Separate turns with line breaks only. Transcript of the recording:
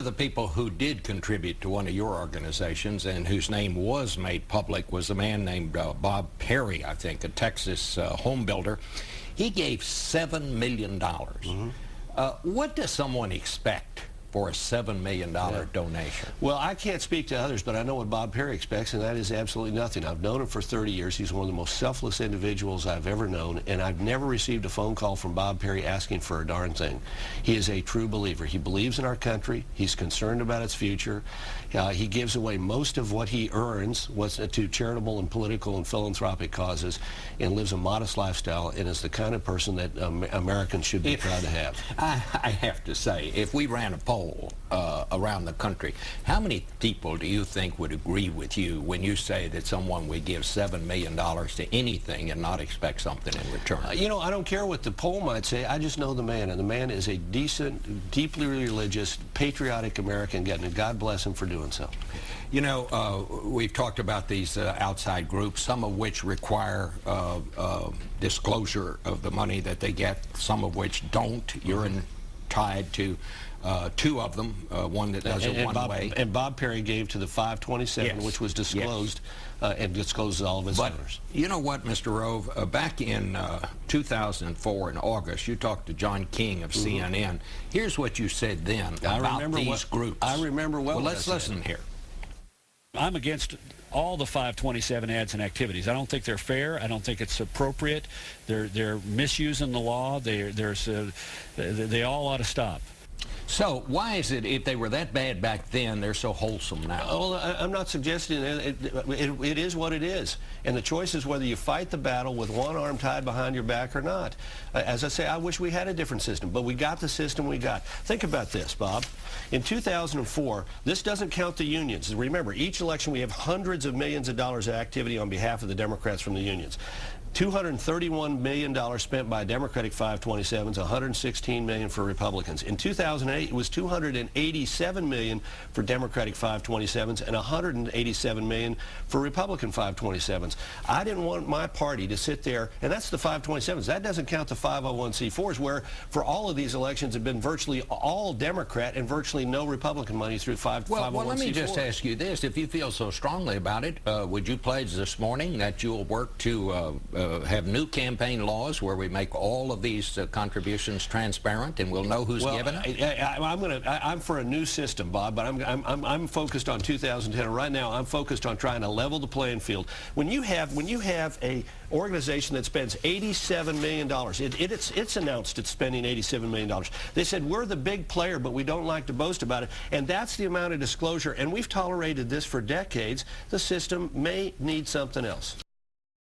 The people who did contribute to one of your organizations and whose name was made public was a man named Bob Perry, I think, a Texas home builder. He gave $7 million. What does someone expect for a $7 million donation?
Well, I can't speak to others, but I know what Bob Perry expects, and that is absolutely nothing. I've known him for 30 years. He's one of the most selfless individuals I've ever known, and I've never received a phone call from Bob Perry asking for a darn thing. He is a true believer. He believes in our country. He's concerned about its future. He gives away most of what he earns to charitable and political and philanthropic causes, and lives a modest lifestyle, and is the kind of person that Americans should be proud to have.
I have to say, if we ran a poll around the country, how many people do you think would agree with you when you say that someone would give $7 million to anything and not expect something in return?
You know, I don't care what the poll might say. I just know the man, and the man is a decent, deeply religious, patriotic American, and God bless him for doing so.
You know, we've talked about these outside groups, some of which require disclosure of the money that they get, some of which don't. You're tied to two of them, one that does it one way.
And Bob Perry gave to the 527, which was disclosed, and discloses all of its owners.
You know what, Mr. Rove? Back in 2004 in August, you talked to John King of CNN. Here's what you said then about these groups.
I remember well.
Well, let's listen here.
I'm against all the 527 ads and activities. I don't think they're fair. I don't think it's appropriate. They're misusing the law. They all ought to stop.
So why is it, if they were that bad back then, they're so wholesome now?
Well, I'm not suggesting it is what it is. And the choice is whether you fight the battle with one arm tied behind your back or not. As I say, I wish we had a different system, but we got the system we got. Think about this, Bob. In 2004, this doesn't count the unions. Remember, each election we have hundreds of millions of dollars of activity on behalf of the Democrats from the unions. $231 million spent by Democratic 527s, $116 million for Republicans. In 2008, it was $287 million for Democratic 527s and $187 million for Republican 527s. I didn't want my party to sit there, and that's the 527s. That doesn't count the 501c4s, where for all of these elections have been virtually all Democrat and virtually no Republican money through 501c4.
Well, let me just ask you this. If you feel so strongly about it, would you pledge this morning that you'll work to have new campaign laws where we make all of these contributions transparent and we'll know who's given it?
I'm for a new system, Bob, but I'm focused on 2010. Right now, I'm focused on trying to level the playing field. When you have a organization that spends $87 million, it's announced it's spending $87 million. They said, we're the big player, but we don't like to boast about it. And that's the amount of disclosure. And we've tolerated this for decades. The system may need something else.